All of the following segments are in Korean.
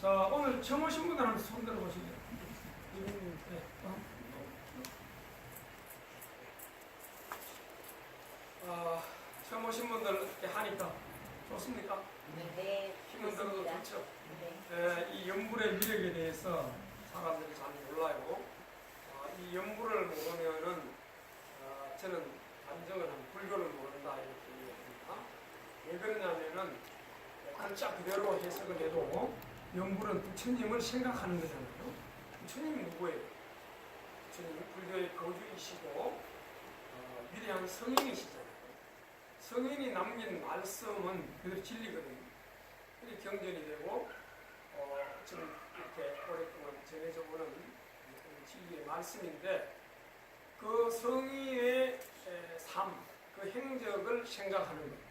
자, 오늘 처음 오신 분들 한번 손 들어보시죠. 네. 처음 오신 분들 이렇게 하니까 좋습니까? 네, 힘은 들어도 좋습니다. 좋죠. 네. 이 연불의 위력에 대해서 사람들이 잘 몰라요. 이 연불을 모르면은 저는 단정을 한 불교를 모른다 이렇게 얘기합니다. 왜 그러냐면은 글자 그대로 해석을 해도 연불은 부처님을 생각하는 거잖아요. 부처님이 누구예요? 부처님은 불교의 거주이시고 위대한 성인이시잖아요. 성인이 남긴 말씀은 그대로 진리거든요. 그게 경전이 되고 지금 이렇게 오랫동안 전해져 오는 진리의 말씀인데 그 성인의 삶, 그 행적을 생각하는 거예요.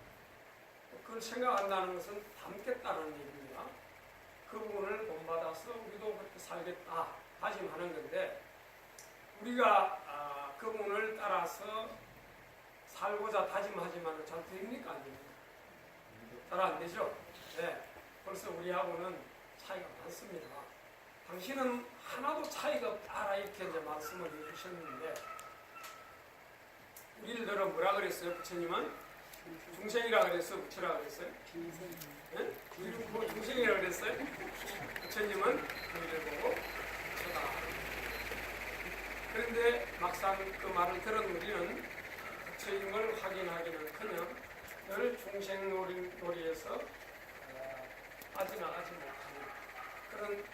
그걸 생각한다는 것은 담겠다는 얘기입니다. 그 부분을 본받아서 우리도 그렇게 살겠다 다짐하는 건데 우리가 그 부분을 따라서 살고자 다짐하지만 잘 됩니까? 안 됩니까? 잘 안 되죠? 네. 벌써 우리하고는 차이가 많습니다. 당신은 하나도 차이가 없다 이렇게 이제 말씀을 해주셨는데 우리를 들어 뭐라 그랬어요? 부처님은? 중생이라 그랬어요? 부처라 그랬어요? 네? 중생이라 그랬어요? 부처님은 우리를 보고 부처다. 그런데 막상 그 말을 들은 우리는 부처임을 확인하기는커녕 늘 중생놀이에서 빠져나가지 못하는 그런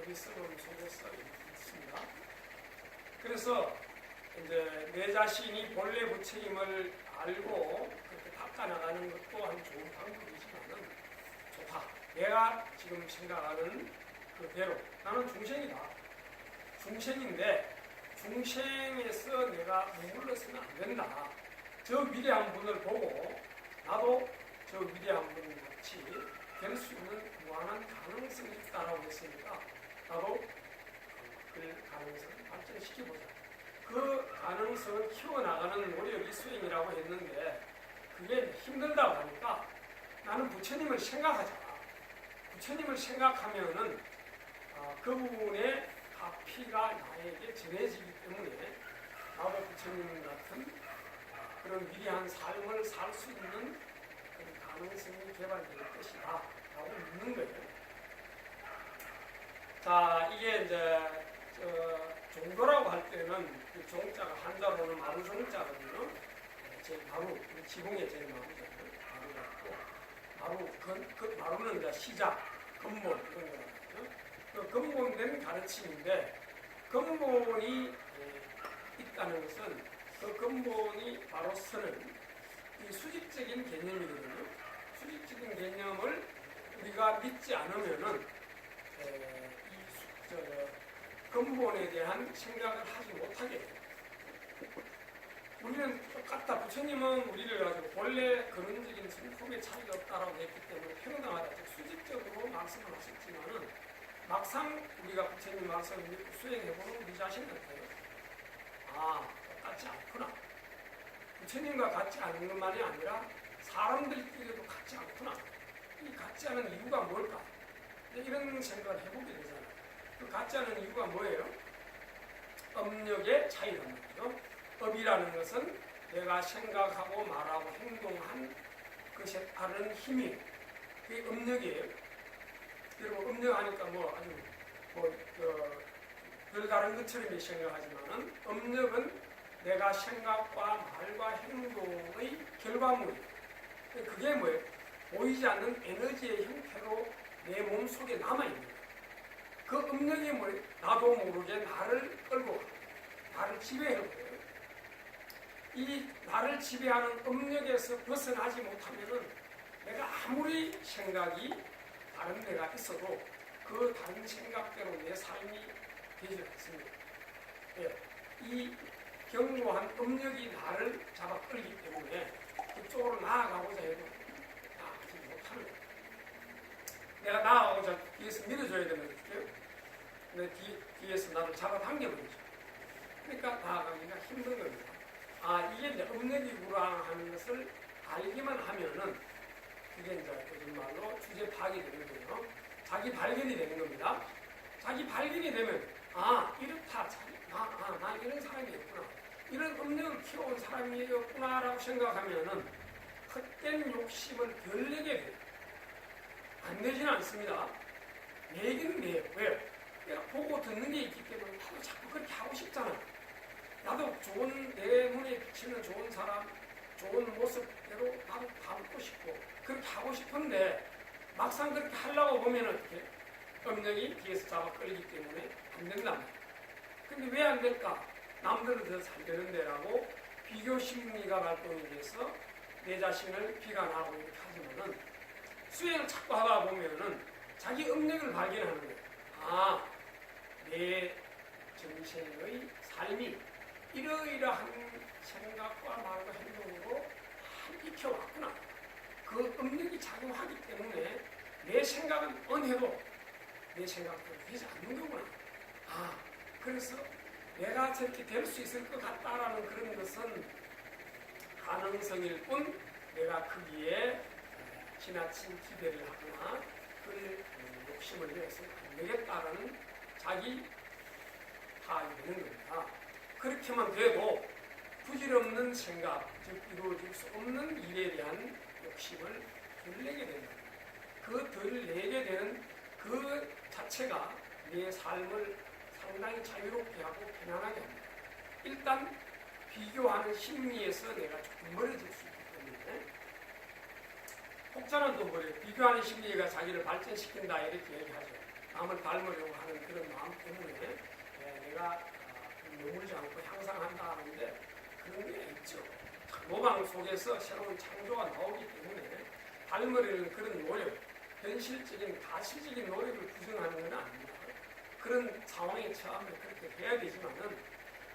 어리석음 속에서 있습니다. 그래서 이제 내 자신이 본래 부처임을 알고 그렇게 닦아나가는 것 또한 좋은 방법이지만은 좋다. 내가 지금 생각하는 그대로 나는 중생이다. 중생인데 중생에서 내가 머물러서는 안 된다. 저 위대한 분을 보고 나도 저 위대한 분 같이 될 수 있는 무한한 가능성이 있다라고 했으니까 나도 그 가능성을 발전시켜보자. 그 가능성을 키워나가는 노력이 수행이라고 했는데 그게 힘들다고 하니까 나는 부처님을 생각하자. 부처님을 생각하면은 그 부분에 가피가 나에게 전해지기 때문에 나도 부처님 같은 그런 위대한 삶을 살 수 있는 그런 가능성이 개발될 것이다 라고 믿는 거예요. 자, 이게 이제 종교라고 할 때는 그 종자가 한자로는 마루 종자거든요. 제일 마루, 지붕에 제일 마루잖아요. 마루, 마루는 이제 시작, 근본 이런 거거든요. 그 근본된 가르침인데 근본이 있다는 것은 그 근본이 바로서는 이 수직적인 개념이거든요. 수직적인 개념을 우리가 믿지 않으면은 근본에 대한 생각을 하지 못하게 돼요. 우리는 똑같다. 부처님은 우리를 가지고 본래 근원적인 성품의 차이가 없다라고 했기 때문에 평등하다. 수직적으로 말씀을 하셨지만은 막상 우리가 부처님 말씀을 믿고 수행해보는 우리 자신한테요. 똑같지 않구나. 부처님과 같지 않은 것만이 아니라 사람들끼리도 같지 않구나. 이 같지 않은 이유가 뭘까? 이런 생각을 해보게 되잖아요. 그 같지 않은 이유가 뭐예요? 업력의 차이란 말이죠. 업이라는 것은 내가 생각하고 말하고 행동한 것에 따른 힘이 그게 업력이에요. 여러분 업력하니까 별다른 것처럼 생각하지만은 업력은 내가 생각과 말과 행동의 결과물이에요. 그게 뭐예요? 보이지 않는 에너지의 형태로 내 몸속에 남아있는 거예요. 그 업력이 뭐예요? 나도 모르게 나를 끌고 가요. 나를 지배하는 거예요. 이 나를 지배하는 업력에서 벗어나지 못하면은 내가 아무리 생각이 다른 데가 있어도 그 다른 생각대로 내 삶이 되지 않습니다. 이 견고한 업력이 나를 잡아 끌기 때문에 그쪽으로 나아가고자 해도 나아가지 못하는 거예요. 내가 나아가고자 뒤에서 밀어줘야 되는 거죠. 근데 뒤에서 나를 잡아당겨버리죠. 그러니까 나아가기가 힘든 겁니다. 이게 이제 업력이구나 하는 것을 알기만 하면은 그게 이제 요즘 말로 주제 파악이 되는 거예요. 자기 발견이 되는 겁니다. 자기 발견이 되면 아 이렇다, 나 이런 사람이었구나, 이런 음력을 키워온 사람이었구나라고 생각하면은 헛된 욕심을 덜 내게 돼요. 안 되지는 않습니다. 내기는 내요. 왜요? 내가 보고 듣는 게 있기 때문에 나도 자꾸 그렇게 하고 싶잖아. 나도 좋은, 내 눈에 비치는 좋은 사람, 좋은 모습대로 나도 닮고 싶고 그렇게 하고 싶은데 막상 그렇게 하려고 보면 어떻게? 음력이 뒤에서 잡아 끌기 때문에 안 된단 말이야. 근데 왜 안 될까? 남들은 더 잘 되는데 라고 비교 심리가 발동이 돼서 내 자신을 비관하고 이렇게 하지만은 수행을 자꾸 하다 보면은 자기 음력을 발견하는 거예요. 아, 내 정신의 삶이 이러이러한 생각과 말과 행동으로 익혀왔구나. 그 음력이 작용하기 때문에 내 생각은 언해도 내 생각대로 되지 않는 거구나. 아, 그래서 내가 저렇게 될 수 있을 것 같다라는 그런 것은 가능성일 뿐 내가 거기에 지나친 기대를 하거나 그 욕심을 내서 안 되겠다라는 자기 파악이 되는 겁니다. 그렇게만 돼도 부질없는 생각, 즉 이루어질 수 없는 일에 대한 욕심을 덜 내게 된다. 그 덜 내게 되는 그 자체가 내 삶을 상당히 자유롭게 하고 편안하게 합니다. 일단 비교하는 심리에서 내가 조금 멀어질 수 있기 때문에 혹자는 또 그래요. 비교하는 심리가 자기를 발전시킨다 이렇게 얘기하죠. 남을 닮으려고 하는 그런 마음 때문에 내가 머물지 않고 향상한다 하는데 그런 게 있죠. 모방 속에서 새로운 창조가 나오기 때문에 닮으려는 그런 노력, 현실적인 가시적인 노력을 부정하는 건 아닙니다. 그런 상황에 처하면 그렇게 해야 되지만은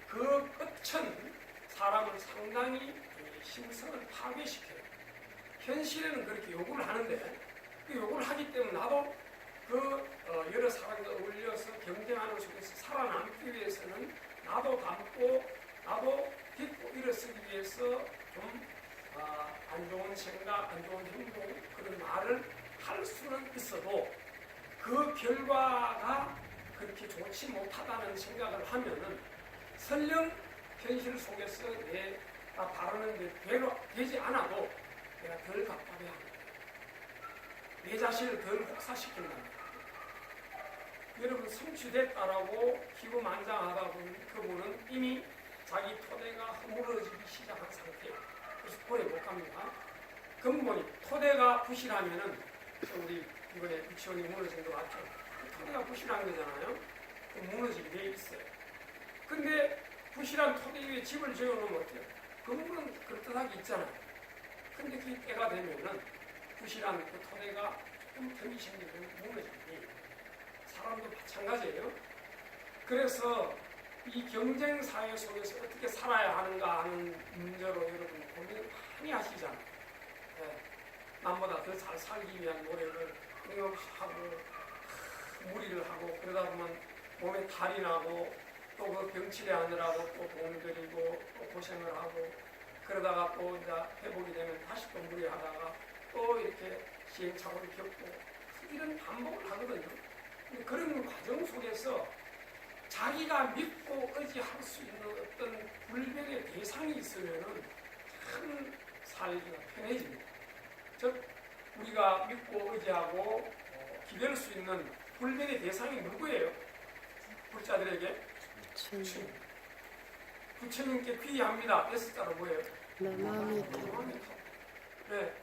그 끝은 사람을 상당히 심성을 파괴시켜요. 현실에는 그렇게 요구를 하는데 그 요구를 하기 때문에 나도 여러 사람과 어울려서 경쟁하는 속에서 살아남기 위해서는 나도 닮고 나도 딛고 일어서기 위해서 좀 안 좋은 생각, 안 좋은 행동 그런 말을 할 수는 있어도 그 결과가 그렇게 좋지 못하다는 생각을 하면은 설령 현실 속에서 내가 바라는 대로 되지 않아도 내가 덜 답답해 합니다. 내 자신을 덜 혹사시킨다. 여러분 성취됐다라고 기고만장하다 보면 그분은 이미 자기 토대가 허물어지기 시작한 상태예요. 그래서 오래 못 갑니다. 근본이 토대가 부실하면은 우리 이번에 유치원이 무너진 거 맞죠? 토대가 부실한 거잖아요. 무너지게 돼 있어요. 근데 부실한 토대 위에 집을 지어놓으면 어때요? 건물은 그럴듯하게 있잖아요. 근데 그 때가 되면은 부실한 그 토대가 조금 틈이 생기면 무너지니 사람도 마찬가지예요. 그래서 이 경쟁 사회 속에서 어떻게 살아야 하는가 하는 문제로 여러분 고민을 많이 하시잖아요. 네. 남보다 더 잘 살기 위한 노력을 끊임없이 하고 무리를 하고 그러다 보면 몸에 탈이 나고 또 그 병치레하느라고 또 돈 들이고 또 고생을 하고 그러다가 또 이제 회복이 되면 다시 또 무리하다가 또 이렇게 시행착오를 겪고 이런 반복을 하거든요. 근데 그런 과정 속에서 자기가 믿고 의지할 수 있는 어떤 불변의 대상이 있으면은 참 살기가 편해집니다. 즉 우리가 믿고 의지하고 기댈 수 있는 불변의 대상이 누구예요? 불자들에게 부처님. 부처님께 귀의합니다. S자로 뭐예요? 너무합니다. 네.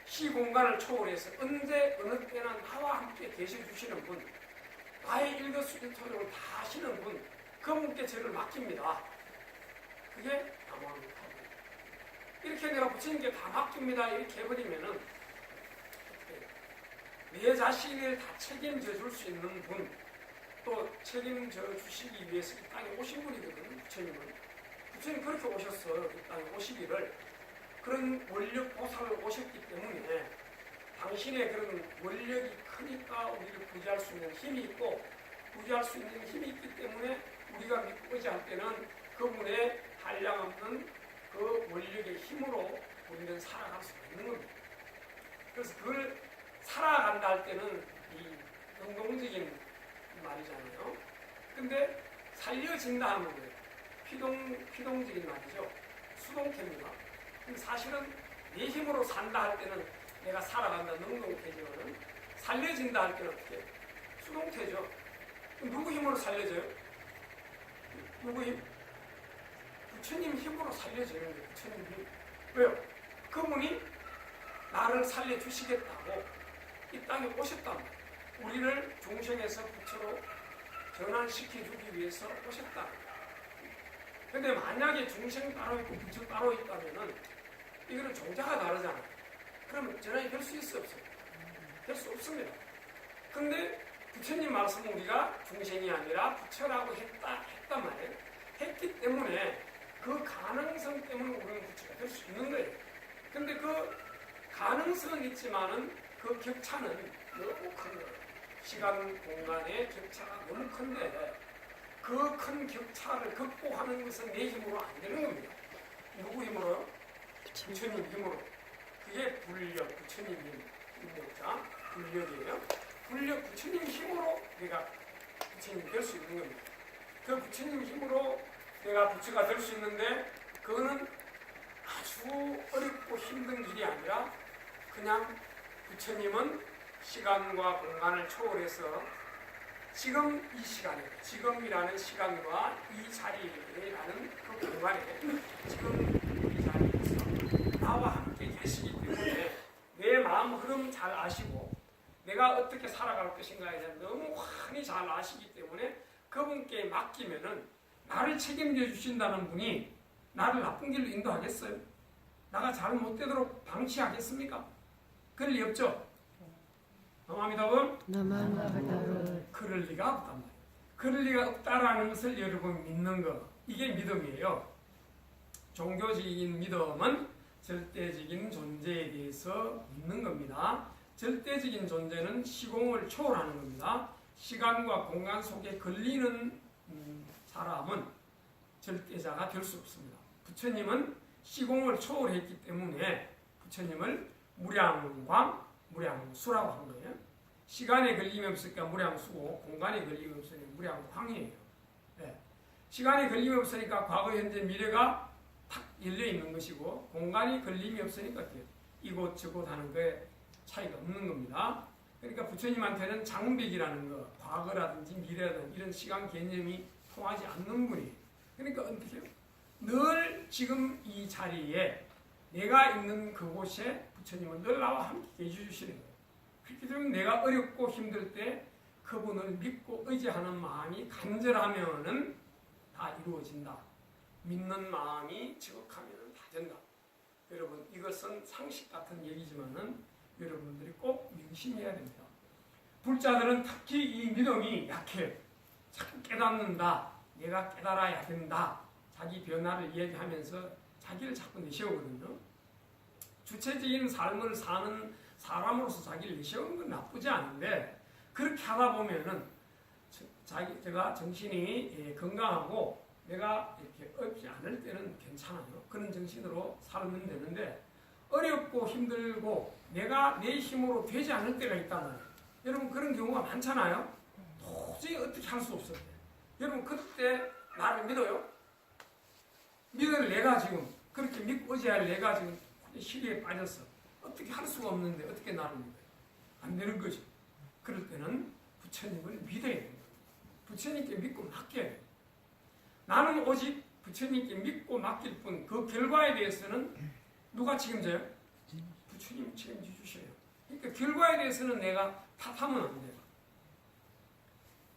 시공간을 초월해서 언제 어느 때나 나와 함께 계셔주시는 분, 나의 일거수일투족을 다 하시는 분, 그분께 저를 맡깁니다. 그게 너무합니다. 이렇게 내가 부처님께 다 맡깁니다. 이렇게 해버리면은 내 자신을 다 책임져 줄 수 있는 분, 또 책임져 주시기 위해서 이 땅에 오신 분이거든요. 부처님은. 부처님 그렇게 오셨어요. 이 땅에 오시기를. 그런 원력 보살로 오셨기 때문에 당신의 그런 원력이 크니까 우리를 구제할 수 있는 힘이 있고 구제할 수 있는 힘이 있기 때문에 우리가 믿고 의지할 때는 그분의 한량없는 그 원력의 힘으로 우리는 살아갈 수 있는 겁니다. 그래서 그걸 살아간다 할 때는 이 능동적인 말이잖아요. 근데 살려진다 하는 거예요. 피동적인 말이죠. 수동태입니다. 근데 사실은 내 힘으로 산다 할 때는 내가 살아간다 능동태지만은 살려진다 할 때는 어떻게? 수동태죠. 누구 힘으로 살려져요? 누구 힘? 부처님 힘으로 살려지는 거예요. 부처님 힘. 왜요? 그분이 나를 살려주시겠다고 이 땅에 오셨단 말이에요. 우리를 중생에서 부처로 전환시켜주기 위해서 오셨다. 근데 만약에 중생 따로 있고 부처 따로 있다면은 이거는 종자가 다르잖아. 그러면 전환이 될 수 있어 없어요? 될 수 없습니다. 근데 부처님 말씀은 우리가 중생이 아니라 부처라고 했단 말이에요. 했기 때문에 그 가능성 때문에 우리는 부처가 될 수 있는 거예요. 근데 그 가능성은 있지만은 그 격차는 너무 큰 거예요. 시간, 공간의 격차가 너무 큰데 그 큰 격차를 극복하는 것은 내 힘으로 안 되는 겁니다. 누구 힘으로요? 부처님 힘으로. 그게 불력, 부처님 힘. 힘자 불력이에요. 불력, 부처님 힘으로 내가 부처님이 될 수 있는 겁니다. 그 부처님 힘으로 내가 부처가 될 수 있는데 그거는 아주 어렵고 힘든 일이 아니라 그냥 부처님은 시간과 공간을 초월해서 지금 이 시간에, 지금이라는 시간과 이 자리라는 그 공간에 지금 이 자리에서 나와 함께 계시기 때문에 내 마음 흐름 잘 아시고 내가 어떻게 살아갈 것인가에 대한 너무 환히 잘 아시기 때문에 그분께 맡기면은 나를 책임져 주신다는 분이 나를 나쁜 길로 인도하겠어요? 나가 잘못되도록 방치하겠습니까? 그럴 리 없죠? 남아미답은? 그럴 리가 없단 말이에요. 그럴 리가 없다라는 것을 여러분 믿는 거, 이게 믿음이에요. 종교적인 믿음은 절대적인 존재에 대해서 믿는 겁니다. 절대적인 존재는 시공을 초월하는 겁니다. 시간과 공간 속에 걸리는 사람은 절대자가 될 수 없습니다. 부처님은 시공을 초월했기 때문에 부처님을 무량광, 무량수라고 한 거예요. 시간에 걸림이 없으니까 무량수고 공간에 걸림이 없으니까 무량광이에요. 네. 시간에 걸림이 없으니까 과거, 현재, 미래가 탁 열려 있는 것이고 공간이 걸림이 없으니까 이곳 저곳 하는 거에 차이가 없는 겁니다. 그러니까 부처님한테는 장백이라는 거, 과거라든지 미래라든지 이런 시간 개념이 통하지 않는 분이. 그러니까 어떻게 해요? 늘 지금 이 자리에 내가 있는 그곳에 부처님은 늘 나와 함께 해주시는 거예요. 그렇기 때문에 내가 어렵고 힘들 때 그분을 믿고 의지하는 마음이 간절하면은 다 이루어진다. 믿는 마음이 지극하면 다 된다. 여러분, 이것은 상식 같은 얘기지만은 여러분들이 꼭 명심해야 됩니다. 불자들은 특히 이 믿음이 약해요. 자꾸 깨닫는다. 내가 깨달아야 된다. 자기 변화를 얘기하면서 자기를 자꾸 내세우거든요. 주체적인 삶을 사는 사람으로서 자기를 내세우는 건 나쁘지 않은데 그렇게 하다 보면은 제가 정신이 건강하고 내가 이렇게 어렵지 않을 때는 괜찮아요. 그런 정신으로 살면 되는데 어렵고 힘들고 내가 내 힘으로 되지 않을 때가 있단 말이에요. 여러분 그런 경우가 많잖아요. 도저히 어떻게 할 수 없을 때. 여러분 그때 나를 믿어요? 믿을 내가 지금 그렇게 믿고 의지할 내가 지금 시리에 빠졌어. 어떻게 할 수가 없는데 어떻게 나를 믿어요? 안 되는 거죠. 그럴 때는 부처님을 믿어야 됩니다. 부처님께 믿고 맡겨야 돼요. 나는 오직 부처님께 믿고 맡길 뿐 그 결과에 대해서는 누가 책임져요? 부처님이 책임져 주셔요. 그러니까 결과에 대해서는 내가 탓하면 안 돼요.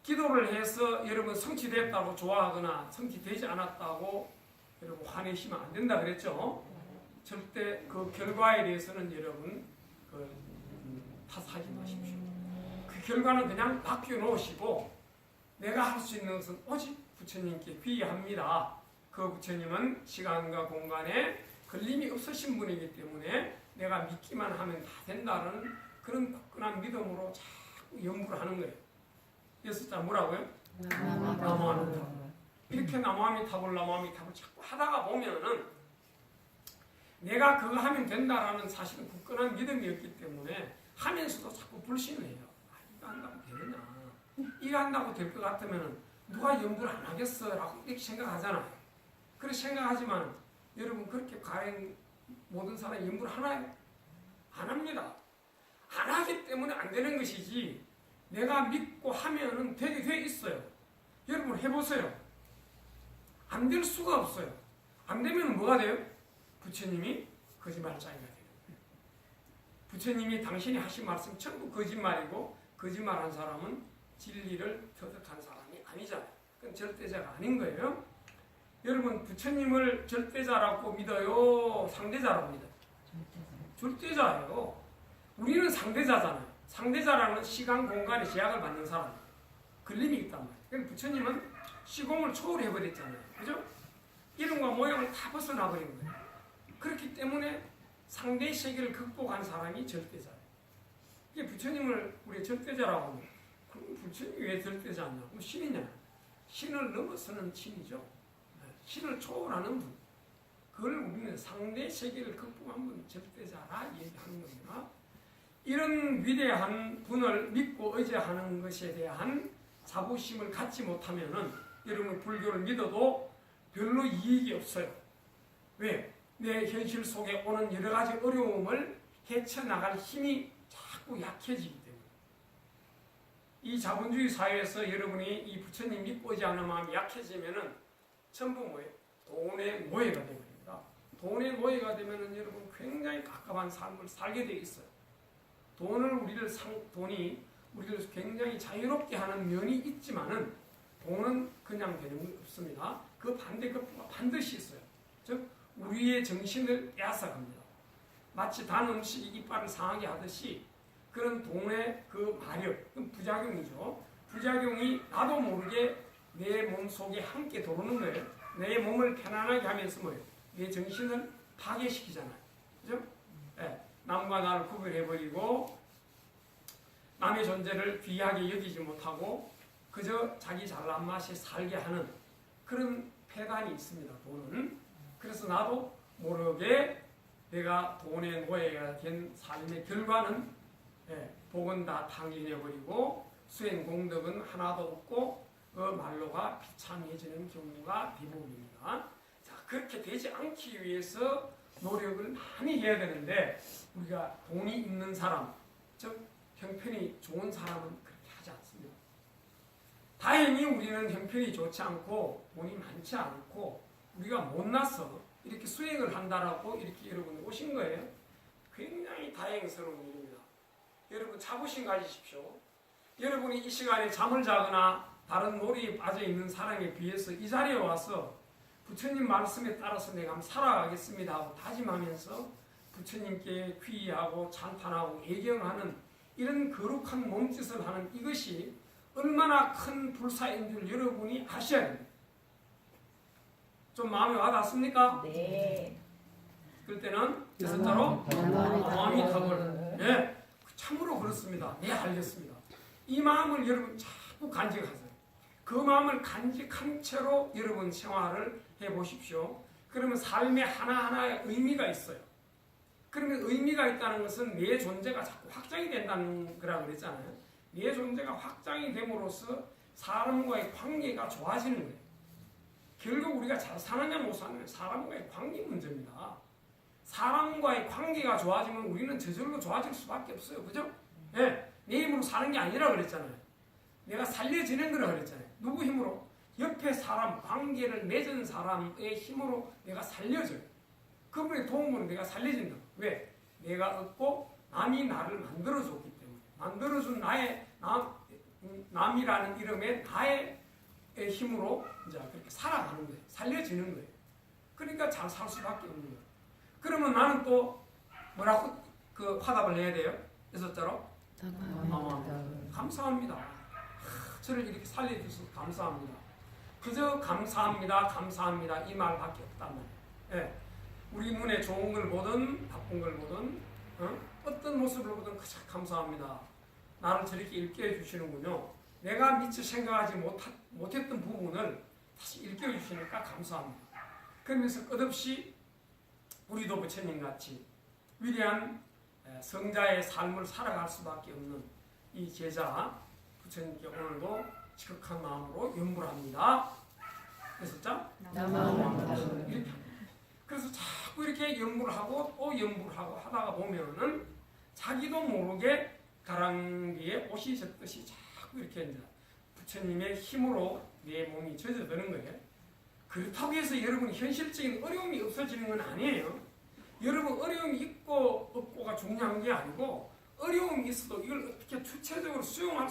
기도를 해서 여러분 성취됐다고 좋아하거나 성취되지 않았다고 여러분 화내시면 안 된다 그랬죠? 절대 그 결과에 대해서는 여러분 탓하지 마십시오. 그 결과는 그냥 맡겨놓으시고 내가 할 수 있는 것은 오직 부처님께 비합니다. 그 부처님은 시간과 공간에 걸림이 없으신 분이기 때문에 내가 믿기만 하면 다 된다는 그런 굳건한 믿음으로 자꾸 연구를 하는 거예요. 그래서 자 뭐라고요? 나무아미타불. 이렇게 나무아미타불 자꾸 하다가 보면은 내가 그거 하면 된다라는 사실은 굳건한 믿음이었기 때문에 하면서도 자꾸 불신을 해요. 이거 한다고 되느냐. 이거 한다고 될 것 같으면 누가 염두를 안 하겠어 라고 이렇게 생각하잖아요. 그렇게 생각하지만 여러분 그렇게 과연 모든 사람이 염두를 하나요? 안 합니다. 안 하기 때문에 안 되는 것이지 내가 믿고 하면은 되게 돼 있어요. 여러분 해보세요. 안 될 수가 없어요. 안 되면 뭐가 돼요? 부처님이 거짓말자가 돼요. 부처님이 당신이 하신 말씀 전부 거짓말이고 거짓말한 사람은 진리를 터득한 사람이 아니잖아요. 그건 절대자가 아닌 거예요. 여러분 부처님을 절대자라고 믿어요? 상대자라고 믿어요? 절대자예요. 우리는 상대자잖아요. 상대자라는 시간, 공간의 제약을 받는 사람. 걸림이 있단 말이에요. 그런데 부처님은 시공을 초월해버렸잖아요. 그죠? 이름과 모양을 다 벗어나버린 거예요. 그렇기 때문에 상대 세계를 극복한 사람이 절대자예요. 이게 부처님을 우리 절대자라고 하면 그럼 부처님이 왜 절대자냐? 그럼 신이냐? 신을 넘어서는 신이죠. 신을 초월하는 분. 그걸 우리는 상대 세계를 극복한 분 절대자라 얘기하는 겁니다. 이런 위대한 분을 믿고 의지하는 것에 대한 자부심을 갖지 못하면은 여러분 불교를 믿어도 별로 이익이 없어요. 왜? 내 현실 속에 오는 여러 가지 어려움을 헤쳐나갈 힘이 자꾸 약해지기 때문에. 이 자본주의 사회에서 여러분이 이 부처님 믿고 의지하는 마음이 약해지면은 전부 뭐예요? 돈의 노예가 되버립니다. 돈의 노예가 되면은 여러분 굉장히 갑갑한 삶을 살게 돼 있어요. 돈이 우리를 굉장히 자유롭게 하는 면이 있지만은 돈은 그냥 되는 건 없습니다. 그 반대급부가 반드시 있어요. 즉 우리의 정신을 빼앗아갑니다. 마치 단 음식이 이빨을 상하게 하듯이 그런 돈의 그 마력, 그 부작용이죠. 부작용이 나도 모르게 내 몸 속에 함께 들어오는 거예요. 내 몸을 편안하게 하면서 뭐예요? 내 정신을 파괴시키잖아요. 그죠? 네. 남과 나를 구별해버리고 남의 존재를 귀하게 여기지 못하고 그저 자기 잘난 맛에 살게 하는 그런 폐단이 있습니다. 돈은. 그래서 나도 모르게 내가 돈의 노예가 된 삶의 결과는 복은 다 탕진해버리고 수행공덕은 하나도 없고 그 말로가 비참해지는 경우가 대부분입니다. 자, 그렇게 되지 않기 위해서 노력을 많이 해야 되는데 우리가 돈이 있는 사람, 즉 형편이 좋은 사람은 그렇게 하지 않습니다. 다행히 우리는 형편이 좋지 않고 돈이 많지 않고 우리가 못나서 이렇게 수행을 한다라고 이렇게 여러분 오신 거예요. 굉장히 다행스러운 일입니다. 여러분 자부심 가지십시오. 여러분이 이 시간에 잠을 자거나 다른 놀이에 빠져 있는 사람에 비해서 이 자리에 와서 부처님 말씀에 따라서 내가 한번 살아가겠습니다 하고 다짐하면서 부처님께 귀의하고 찬탄하고 애경하는 이런 거룩한 몸짓을 하는 이것이 얼마나 큰 불사인 줄 여러분이 아셔야 됩니다. 좀 마음에 와닿습니까? 네. 그럴 때는 여섯자로 아미타불. 네, 참으로 그렇습니다. 네, 알겠습니다. 이 마음을 여러분 자꾸 간직하세요. 그 마음을 간직한 채로 여러분 생활을 해보십시오. 그러면 삶의 하나하나에 의미가 있어요. 그러면 의미가 있다는 것은 내 존재가 자꾸 확장이 된다는 거라고 그랬잖아요. 내 존재가 확장이 됨으로써 사람과의 관계가 좋아지는 거예요. 결국 우리가 잘 사느냐 못 사느냐 사람과의 관계 문제입니다. 사람과의 관계가 좋아지면 우리는 저절로 좋아질 수밖에 없어요. 그죠? 네, 내 힘으로 사는 게 아니라 그랬잖아요. 내가 살려지는 거라 그랬잖아요. 누구 힘으로? 옆에 사람, 관계를 맺은 사람의 힘으로 내가 살려져요. 그분의 도움으로 내가 살려진다. 왜? 내가 얻고 남이 나를 만들어줬기 때문에. 만들어준 나의 남이라는 이름의 나의 힘으로 이제 그렇게 살아가는 거예요. 살려지는 거예요. 그러니까 잘 살 수밖에 없는 거예요. 그러면 나는 또 뭐라고 그 화답을 해야 돼요? 여섯자로? 감사합니다. 저를 이렇게 살려주셔서 감사합니다. 그저 감사합니다, 감사합니다 이 말밖에 없단 말이에요. 예. 우리 눈에 좋은 걸 보든 나쁜 걸 보든 어떤 모습을 보든 그저 감사합니다. 나를 저렇게 읽게 해주시는군요. 내가 미처 생각하지 못했던 부분을 다시 읽게 해주시니까 감사합니다. 그러면서 끝없이 우리도 부처님같이 위대한 성자의 삶을 살아갈 수밖에 없는 이 제자 부처님께 오늘도 지극한 마음으로 염불 합니다. 그랬었죠? 이렇게. 그래서 자꾸 이렇게 염불하고 또 염불하고 하다가 보면은 자기도 모르게 가랑비에 옷이 젖듯이 자꾸 이렇게 이제 부처님의 힘으로 내 몸이 젖어드는 거예요. 그렇다고 해서 여러분 현실적인 어려움이 없어지는 건 아니에요. 여러분 어려움이 있고 없고가 중요한 게 아니고 어려움이 있어도 이걸 어떻게 주체적으로 수용할